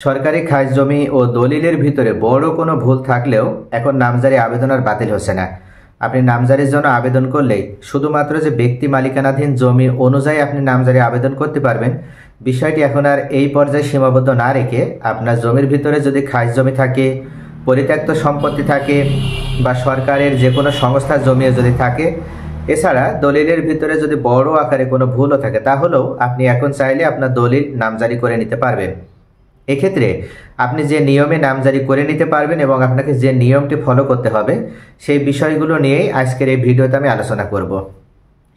সরকারি খাস জমি ও দলিলের ভিতরে বড় কোনো ভুল থাকলেও এখন নামজারি আবেদন আর বাতিল হচ্ছে না। আপনি নামজারির জন্য আবেদন করলেই শুধুমাত্র যে ব্যক্তি মালিকানাধীন জমি অনুযায়ী আপনি নামজারি আবেদন করতে পারবেন। বিষয়টি এখন আর এই পর্যায়ে সীমাবদ্ধ না রেখে আপনার জমির ভিতরে যদি খাস জমি থাকে, পরিত্যক্ত সম্পত্তি থাকে বা সরকারের যে কোনো সংস্থার জমিও যদি থাকে, এছাড়া দলিলের ভিতরে যদি বড় আকারে কোনো ভুলও থাকে, তাহলেও আপনি এখন চাইলে আপনার দলিল নামজারি করে নিতে পারবেন। এক্ষেত্রে আপনি যে নিয়মে নামজারি করে নিতে পারবেন এবং আপনাকে যে নিয়মটি ফলো করতে হবে সেই বিষয়গুলো নিয়েই আজকের এই ভিডিওতে আমি আলোচনা করব।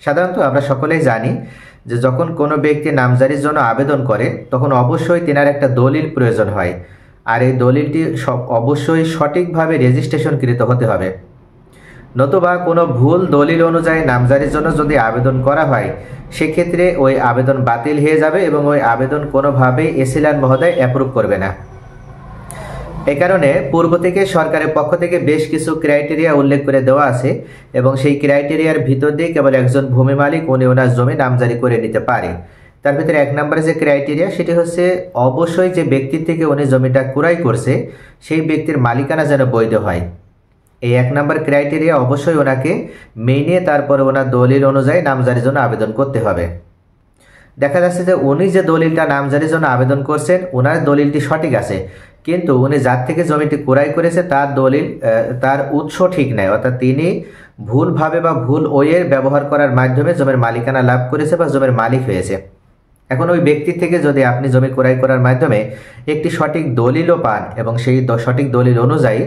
সাধারণত আমরা সকলেই জানি যে যখন কোনো ব্যক্তি নামজারির জন্য আবেদন করে তখন অবশ্যই তেনার একটা দলিল প্রয়োজন হয়, আর এই দলিলটি অবশ্যই সঠিকভাবে রেজিস্ট্রেশনকৃত হতে হবে। নতুবা কোনো ভুল দলিল অনুযায়ী নামজারির জন্য যদি আবেদন করা হয় সেক্ষেত্রে ওই আবেদন বাতিল হয়ে যাবে এবং ওই আবেদন কোনোভাবেই এসিল্যান্ড মহোদয় অ্যাপ্রুভ করবে না। এ কারণে পূর্ব থেকে সরকারের পক্ষ থেকে বেশ কিছু ক্রাইটেরিয়া উল্লেখ করে দেওয়া আছে এবং সেই ক্রাইটেরিয়ার ভিতর দিয়ে কেবল একজন ভূমি মালিক উনি ওনার জমি নামজারি করে নিতে পারে। তার ভিতরে এক নম্বরে যে ক্রাইটেরিয়া সেটি হচ্ছে অবশ্যই যে ব্যক্তির থেকে উনি জমিটা ক্রয় করছে সেই ব্যক্তির মালিকানা যেন বৈধ হয়। এই এক নম্বর ক্রাইটেরিয়া অবশ্যই ওনাকে মেনে তারপরে ওনার দলিল অনুযায়ী নামজারির জন্য আবেদন করতে হবে। দেখা যাচ্ছে যে উনি যে দলিলটা নামজারির জন্য আবেদন করছেন ওনার দলিলটি সঠিক আছে, কিন্তু উনি যার থেকে জমিটি ক্রয় করেছে তার দলিল তার উৎস ঠিক নাই, অর্থাৎ তিনি ভুলভাবে বা ভুল ওয়ের ব্যবহার করার মাধ্যমে জমির মালিকানা লাভ করেছে বা জমির মালিক হয়েছে। এখন ওই ব্যক্তির থেকে যদি আপনি জমি ক্রয় করার মাধ্যমে একটি সঠিক দলিলও পান এবং সেই সঠিক দলিল অনুযায়ী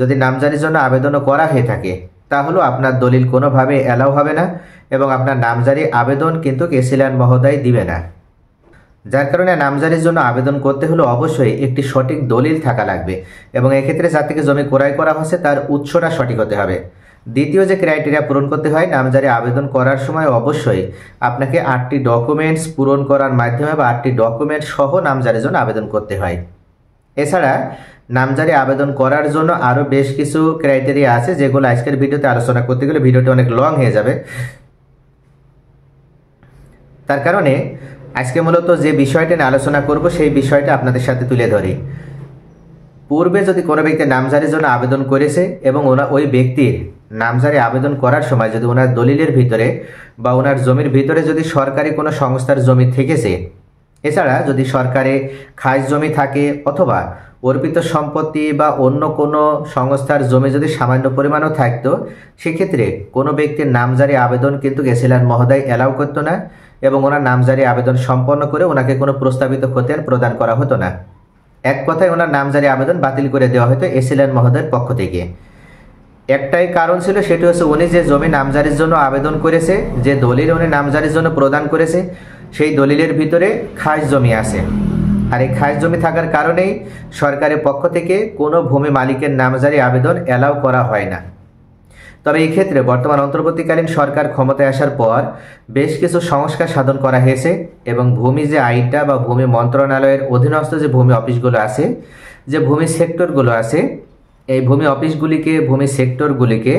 যদি নামজারির জন্য আবেদনও করা হয়ে থাকে, তাহলে আপনার দলিল কোনোভাবে অ্যালাউ হবে না এবং আপনার নামজারি আবেদন কিন্তু এসিল্যান্ড মহোদয় দিবে না। যার কারণে নামজারির জন্য আবেদন করতে হলে অবশ্যই একটি সঠিক দলিল থাকা লাগবে এবং এক্ষেত্রে যার থেকে জমি ক্রয় করা হচ্ছে তার উৎসটা সঠিক হতে হবে। দ্বিতীয় যে ক্রাইটেরিয়া পূরণ করতে হয়, নামজারি আবেদন করার সময় অবশ্যই আপনাকে 8টি ডকুমেন্টস পূরণ করার মাধ্যমে বা 8টি ডকুমেন্ট সহ নামজারির জন্য আবেদন করতে হয়। এছাড়া নামজারি আবেদন করার জন্য আরও বেশ কিছু ক্রাইটেরিয়া আছে যেগুলো আজকের ভিডিওতে আলোচনা করতে গেলে ভিডিওটি অনেক লং হয়ে যাবে। তার কারণে আজকে মূলত যে বিষয়টি নিয়ে আলোচনা করব সেই বিষয়টা আপনাদের সাথে তুলে ধরি। পূর্বে যদি কোনো ব্যক্তি নামজারির জন্য আবেদন করেছে এবং ওই ব্যক্তির নামজারি আবেদন করার সময় যদি ওনার দলিলের ভিতরে বা ওনার জমির ভিতরে যদি সরকারি কোনো সংস্থার জমি থেকেছে, এছাড়া যদি সরকারে খাস জমি থাকে অথবা অর্পিত সম্পত্তি বা অন্য কোনো সংস্থার জমি যদি সামান্য পরিমাণও থাকতো, সেক্ষেত্রে কোনো ব্যক্তির নামজারি আবেদন কিন্তু এসিল্যান্ড মহোদয় অ্যালাউ করতো না এবং ওনার নামজারি আবেদন সম্পন্ন করে ওনাকে কোনো প্রস্তাবিত খতিয়ান প্রদান করা হতো না। এক কথায় ওনার নামজারি আবেদন বাতিল করে দেওয়া হতো এসিল্যান্ড মহোদয়ের পক্ষ থেকে। একটাই কারণ ছিল, সেটি হচ্ছে উনি যে জমি নামজারির জন্য আবেদন করেছে, যে দলিল উনি নামজারির জন্য প্রদান করেছে সেই দলিলের ভিতরে খাস জমি আছে, আর এই খাস জমি থাকার কারণেই সরকারের পক্ষ থেকে কোনো ভূমি মালিকের নামজারি আবেদন অ্যালাউ করা হয় না। তবে এই ক্ষেত্রে বর্তমান অন্তর্বর্তীকালীন সরকার ক্ষমতায় আসার পর বেশ কিছু সংস্কার সাধন করা হয়েছে এবং ভূমি যে আইনটা বা ভূমি মন্ত্রণালয়ের অধীনস্থ যে ভূমি অফিসগুলো আছে, যে ভূমি সেক্টরগুলো আছে, এই ভূমি অফিসগুলিকে ভূমি সেক্টরগুলিকে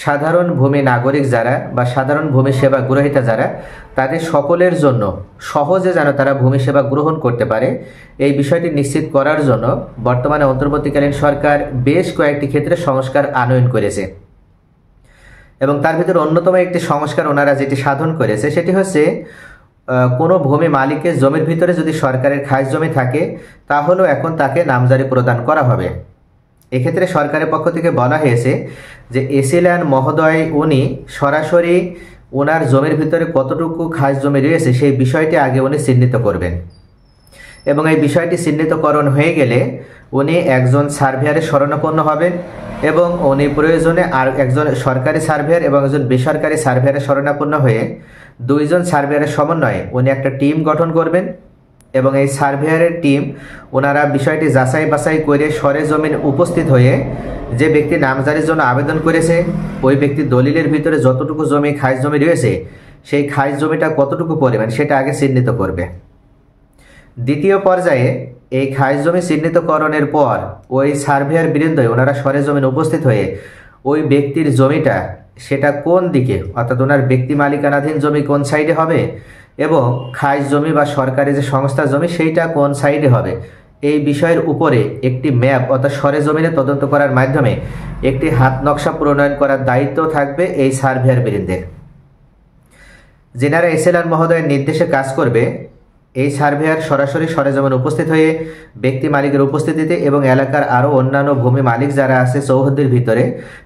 সাধারণ ভূমি নাগরিক যারা বা সাধারণ ভূমি সেবা গ্রহীতা যারা, তাদের সকলের জন্য সহজে যেন তারা ভূমি সেবা গ্রহণ করতে পারে এই বিষয়টি নিশ্চিত করার জন্য বর্তমানে অন্তর্বর্তীকালীন সরকার বেশ কয়েকটি ক্ষেত্রে সংস্কার আনয়ন করেছে এবং তার ভিতরে অন্যতম একটি সংস্কার ওনারা যেটি সাধন করেছে সেটি হচ্ছে কোনো ভূমি মালিকের জমির ভিতরে যদি সরকারের খাস জমি থাকে তাহলেও এখন তাকে নামজারি প্রদান করা হবে। এক্ষেত্রে সরকারের পক্ষ থেকে বলা হয়েছে যে এসিল্যান্ড মহোদয় উনি সরাসরি ওনার জমির ভিতরে কতটুকু খাস জমি রয়েছে সেই বিষয়টি আগে উনি চিহ্নিত করবেন এবং এই বিষয়টি চিহ্নিতকরণ হয়ে গেলে উনি একজন সার্ভেয়ারের শরণাপন্ন হবেন এবং উনি প্রয়োজনে আর একজন সরকারি সার্ভেয়ার এবং একজন বেসরকারি সার্ভেয়ারের শরণাপন্ন হয়ে দুইজন সার্ভেয়ারের সমন্বয়ে উনি একটা টিম গঠন করবেন এবং এই সার্ভেয়ারের টিম ওনারা বিষয়টি যাচাই বাছাই করে সরেজমিন উপস্থিত হয়ে যে ব্যক্তি নামজারির জন্য আবেদন করেছে ওই ব্যক্তির দলিলের ভিতরে যতটুকু জমি খাস জমি রয়েছে সেই খাস জমিটা কতটুকু পরিমাণ সেটা আগে চিহ্নিত করবে। দ্বিতীয় পর্যায়ে এই খাস জমি চিহ্নিতকরণের পর ওই সার্ভেয়ার বিরুদ্ধে ওনারা সরেজমিন উপস্থিত হয়ে ওই ব্যক্তির জমিটা সেটা কোন দিকে, অর্থাৎ ওনার ব্যক্তি মালিকানাধীন জমি কোন সাইডে হবে এবং খাস জমি বা সরকারি যে সংস্থার জমি সেইটা কোন সাইডে হবে এই বিষয়ের উপরে একটি ম্যাপ অর্থাৎ সরেজমিনে তদন্ত করার মাধ্যমে একটি হাত নকশা প্রণয়ন করার দায়িত্ব থাকবে এই সার্ভেয়ার বৃন্দের। যেনারা এসএলআর মহোদয়ের নির্দেশে কাজ করবে, এই সার্ভেয়ার সরাসরি সরেজমিনে উপস্থিত হয়ে ব্যক্তি মালিকের উপস্থিতিতে এবং এলাকার আরও অন্যান্য ভূমি মালিক যারা আছে চৌহদ্দির ভিতরে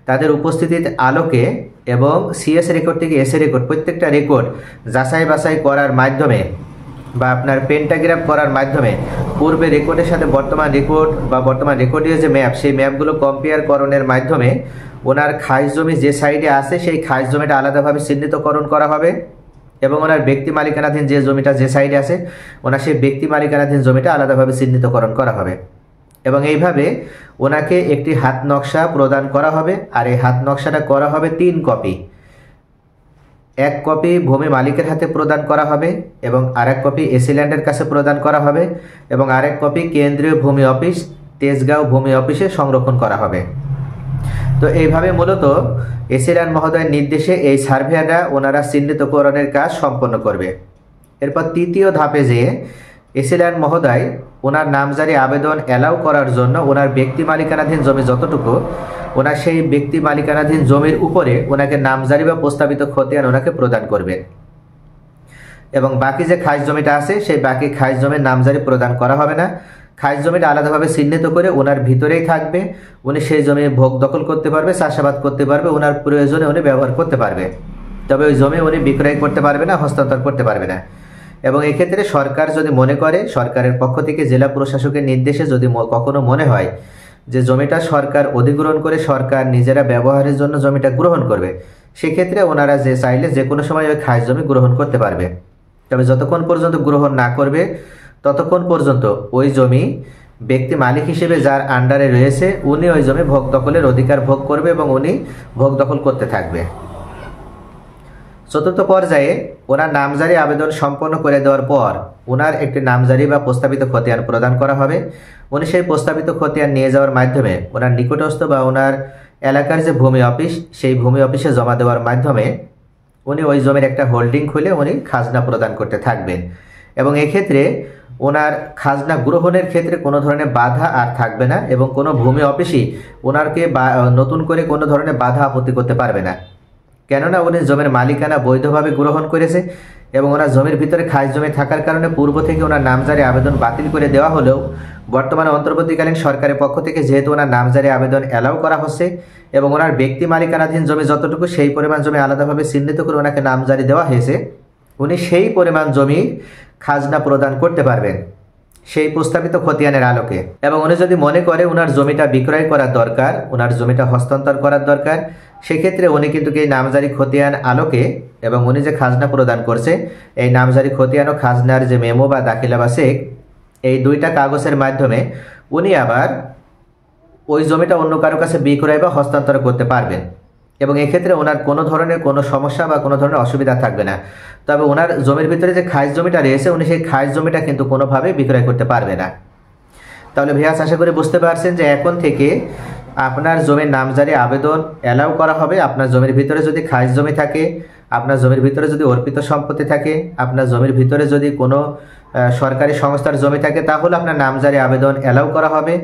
তাদের উপস্থিতির আলোকে এবং সিএস রেকর্ড থেকে এসএ রেকর্ড প্রত্যেকটা রেকর্ড যাচাই বাছাই করার মাধ্যমে বা আপনার পেন্টাগ্রাফ করার মাধ্যমে পূর্বে রেকর্ডের সাথে বর্তমান রেকর্ড বা বর্তমান রেকর্ডীয় যে ম্যাপ সেই ম্যাপগুলো কম্পেয়ার করণের মাধ্যমে ওনার খাস জমি যে সাইডে আছে সেই খাস জমিটা আলাদাভাবে চিহ্নিতকরণ করা হবে এবং ওনার ব্যক্তি মালিকানাধীন যে জমিটা যে সাইডে আছে ওনার সেই ব্যক্তি মালিকানাধীন জমিটা আলাদাভাবে চিহ্নিতকরণ করা হবে এবং এইভাবে ওনাকে একটি হাত নকশা প্রদান করা হবে। আর এই হাত নকশাটা করা হবে 3 কপি, 1 কপি ভূমি মালিকের হাতে প্রদান করা হবে এবং আরেক কপি এসিল্যান্ডের কাছে প্রদান করা হবে এবং আরেক কপি কেন্দ্রীয় ভূমি অফিস তেজগাঁও ভূমি অফিসে সংরক্ষণ করা হবে। তো এইভাবে মূলত এসিল্যান্ড মহোদয়ের নির্দেশে এই সার্ভেয়াররা ওনারা চিহ্নিতকরণের কাজ সম্পন্ন করবে। এরপর তৃতীয় ধাপে যে এসিল্যান্ড মহোদয় ওনার নামজারি আবেদন অ্যালাউ করার জন্য ওনার ব্যক্তি মালিকানাধীন জমি যতটুকু ওনার সেই ব্যক্তি মালিকানাধীন জমির উপরে ওনাকে নামজারি বা প্রস্তাবিত খতিয়ান ওনাকে প্রদান করবেন এবং বাকি যে খাস জমিটা আছে সেই বাকি খাস জমির নামজারি প্রদান করা হবে না। খাস জমিটা আলাদাভাবে চিহ্নিত করে ওনার ভিতরেই থাকবে, উনি সেই জমি ভোগ দখল করতে পারবে, চাষাবাদ করতে পারবে, ওনার প্রয়োজনে উনি ব্যবহার করতে পারবে, তবে ওই জমি উনি বিক্রয় করতে পারবে না, হস্তান্তর করতে পারবে না। এবং এক্ষেত্রে সরকার যদি মনে করে, সরকারের পক্ষ থেকে জেলা প্রশাসকের নির্দেশে যদি কখনো মনে হয় যে জমিটা সরকার অধিগ্রহণ করে সরকার নিজেরা ব্যবহারের জন্য জমিটা গ্রহণ করবে, সেক্ষেত্রে ওনারা যে চাইলে যে কোনো সময় ওই খাস জমি গ্রহণ করতে পারবে। তবে যতক্ষণ পর্যন্ত গ্রহণ না করবে ততক্ষণ পর্যন্ত ওই জমি ব্যক্তি মালিক হিসেবে যার আন্ডারে রয়েছে উনি ওই জমি ভোগ দখলের অধিকার ভোগ করবে এবং উনি ভোগ দখল করতে থাকবে। চতুর্থ পর্যায়ে ওনার নামজারি আবেদন সম্পন্ন করে দেওয়ার পর ওনার একটি নামজারি বা প্রস্তাবিত খতিয়ান প্রদান করা হবে। উনি সেই প্রস্তাবিত খতিয়ান নিয়ে যাওয়ার মাধ্যমে ওনার নিকটস্থ বা ওনার এলাকার যে ভূমি অফিস সেই ভূমি অফিসে জমা দেওয়ার মাধ্যমে উনি ওই জমির একটা হোল্ডিং খুলে উনি খাজনা প্রদান করতে থাকবেন এবং এক্ষেত্রে ওনার খাজনা গ্রহণের ক্ষেত্রে কোনো ধরনের বাধা আর থাকবে না এবং কোনো ভূমি অফিসই ওনারকে নতুন করে কোনো ধরনের বাধা আপত্তি করতে পারবে না, কেননা উনি জমির মালিকানা বৈধভাবে গ্রহণ করেছে এবং ওনার জমির ভিতরে খাস জমি থাকার কারণে পূর্ব থেকে ওনার নামজারি আবেদন বাতিল করে দেওয়া হলেও বর্তমানে অন্তর্বর্তীকালীন সরকারের পক্ষ থেকে যেহেতু ওনার নামজারি আবেদন অ্যালাউ করা হচ্ছে এবং ওনার ব্যক্তি মালিকানাধীন জমি যতটুকু সেই পরিমাণ জমি আলাদাভাবে চিহ্নিত করে ওনাকে নামজারি দেওয়া হয়েছে, উনি সেই পরিমাণ জমি খাজনা প্রদান করতে পারবেন সেই প্রস্তাবিত খতিয়ানের আলোকে। এবং উনি যদি মনে করে ওনার জমিটা বিক্রয় করার দরকার, ওনার জমিটা হস্তান্তর করার দরকার, সেক্ষেত্রে উনি কিন্তু এই নামজারি খতিয়ান আলোকে এবং উনি যে খাজনা প্রদান করছে এই নামজারি খতিয়ান ও খাজনার যে মেমো বা দাখিলা বা চেক এই 2টা কাগজের মাধ্যমে উনি আবার ওই জমিটা অন্য কারো কাছে বিক্রয় বা হস্তান্তর করতে পারবেন এবং এক্ষেত্রে ওনার কোনো ধরনের কোনো সমস্যা বা কোনো ধরনের অসুবিধা থাকবে না। তবে ওনার জমির ভিতরে যে খাস জমিটা রয়েছে উনি সেই খাস জমিটা কিন্তু কোনোভাবেই বিক্রয় করতে পারবে না। তাহলে ভিউয়ার্স আশা করি বুঝতে পারছেন যে এখন থেকে আপনার জমির নামজারি আবেদন অ্যালাউ করা হবে। আপনার জমির ভিতরে যদি খাস জমি থাকে, আপনার জমির ভিতরে যদি অর্পিত সম্পত্তি থাকে, আপনার জমির ভিতরে যদি কোনো সরকারি সংস্থার জমি থাকে, তাহলে আপনার নামজারি আবেদন অ্যালাউ করা হবে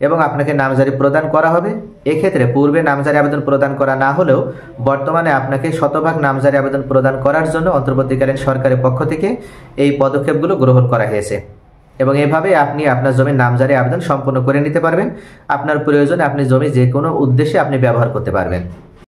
এবং আপনাকে নামজারি প্রদান করা হবে। এক্ষেত্রে পূর্বে নামজারি আবেদন প্রদান করা না হলেও বর্তমানে আপনাকে শতভাগ নামজারি আবেদন প্রদান করার জন্য অন্তর্বর্তীকালীন সরকারের পক্ষ থেকে এই পদক্ষেপগুলো গ্রহণ করা হয়েছে এবং এভাবে আপনি আপনার জমির নামজারি আবেদন সম্পন্ন করে নিতে পারবেন। আপনার প্রয়োজনে আপনি জমি যে কোনো উদ্দেশ্যে আপনি ব্যবহার করতে পারবেন।